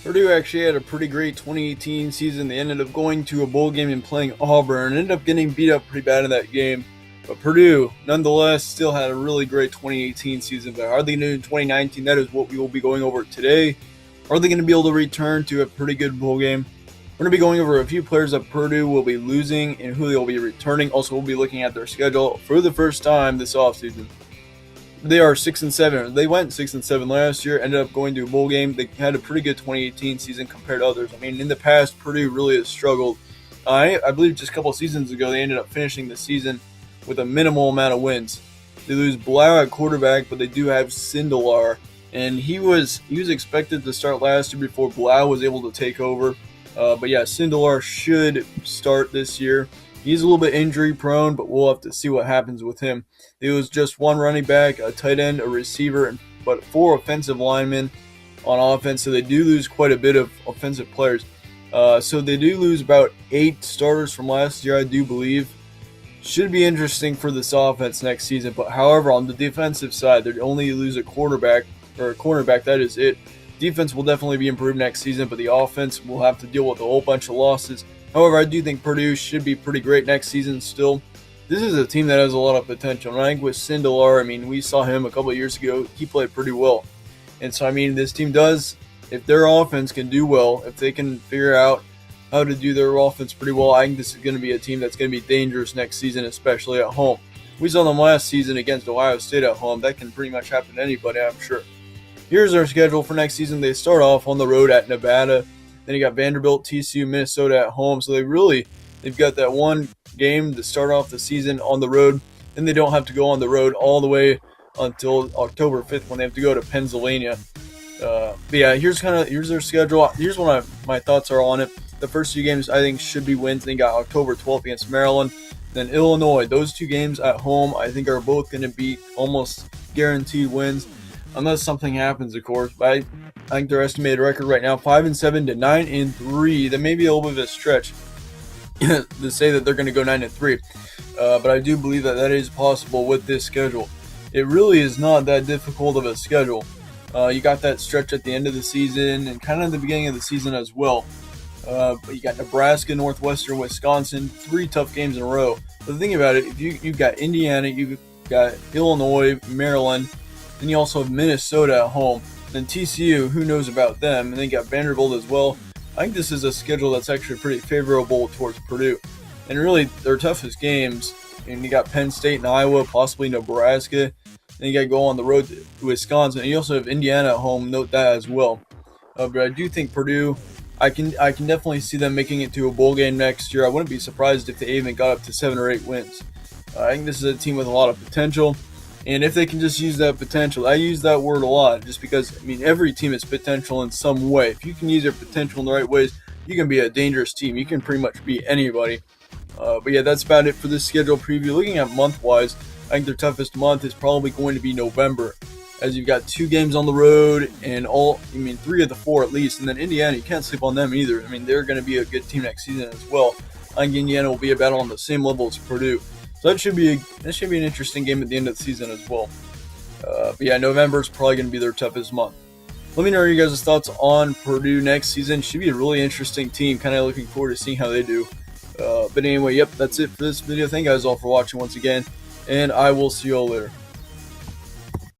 Purdue actually had a pretty great 2018 season. They ended up going to a bowl game and playing Auburn, and ended up getting beat up pretty bad in that game. But Purdue, nonetheless, still had a really great 2018 season. But are they going to do in 2019? That is what we will be going over today. Are they going to be able to return to a pretty good bowl game? We're going to be going over a few players that Purdue will be losing and who they will be returning. Also, we'll be looking at their schedule for the first time this offseason. They are 6-7. They went 6-7 last year. Ended up going to a bowl game. They had a pretty good 2018 season compared to others. I mean, in the past, Purdue really has struggled. I believe just a couple of seasons ago, they ended up finishing the season with a minimal amount of wins. They lose Blau at quarterback, but they do have Sindelar, and he was expected to start last year before Blau was able to take over. But yeah, Sindelar should start this year. He's a little bit injury prone, but we'll have to see what happens with him. There was just one running back, a tight end, a receiver, but 4 offensive linemen on offense, so they do lose quite a bit of offensive players. So they do lose about 8 starters from last year, I do believe. Should be interesting for this offense next season, but however, on the defensive side, they only lose a quarterback, or a cornerback, that is it. Defense will definitely be improved next season, but the offense will have to deal with a whole bunch of losses. However, I do think Purdue should be pretty great next season still. This is a team that has a lot of potential. And I think with Sindelar, I mean, we saw him a couple of years ago. He played pretty well. And so, I mean, this team does, if their offense can do well, if they can figure out how to do their offense pretty well, I think this is going to be a team that's going to be dangerous next season, especially at home. We saw them last season against Ohio State at home. That can pretty much happen to anybody, I'm sure. Here's their schedule for next season. They start off on the road at Nevada. Then you got Vanderbilt, TCU, Minnesota at home. So they've got that one game to start off the season on the road. Then they don't have to go on the road all the way until October 5th when they have to go to Pennsylvania. But yeah, here's their schedule. Here's what my thoughts are on it. The first 2 games I think should be wins. Then you got October 12th against Maryland. Then Illinois. Those 2 games at home I think are both going to be almost guaranteed wins. Unless something happens, of course. But I think their estimated record right now, 5-7 to 9-3. That may be a little bit of a stretch to say that they're going to go 9-3. But I do believe that is possible with this schedule. It really is not that difficult of a schedule. You got that stretch at the end of the season and kind of the beginning of the season as well. But you got Nebraska, Northwestern, Wisconsin, 3 tough games in a row. But the thing about it, if you've got Indiana, you've got Illinois, Maryland, then you also have Minnesota at home. Then TCU, who knows about them? And then you got Vanderbilt as well. I think this is a schedule that's actually pretty favorable towards Purdue. And really, their toughest games, and you got Penn State and Iowa, possibly Nebraska. Then you got to go on the road to Wisconsin. And you also have Indiana at home. Note that as well. But I do think Purdue, I can definitely see them making it to a bowl game next year. I wouldn't be surprised if they even got up to 7 or 8 wins. I think this is a team with a lot of potential. And if they can just use that potential, I use that word a lot just because, I mean, every team has potential in some way. If you can use your potential in the right ways, you can be a dangerous team. You can pretty much beat anybody. But yeah, that's about it for this schedule preview. Looking at month-wise, I think their toughest month is probably going to be November, as you've got 2 games on the road and 3 of the 4 at least. And then Indiana, you can't sleep on them either. I mean, they're going to be a good team next season as well. I think Indiana will be about on the same level as Purdue. So that should be an interesting game at the end of the season as well. But yeah, November is probably going to be their toughest month. Let me know your guys' thoughts on Purdue next season. Should be a really interesting team. Kind of looking forward to seeing how they do. But anyway, yep, that's it for this video. Thank you guys all for watching once again, and I will see you all later.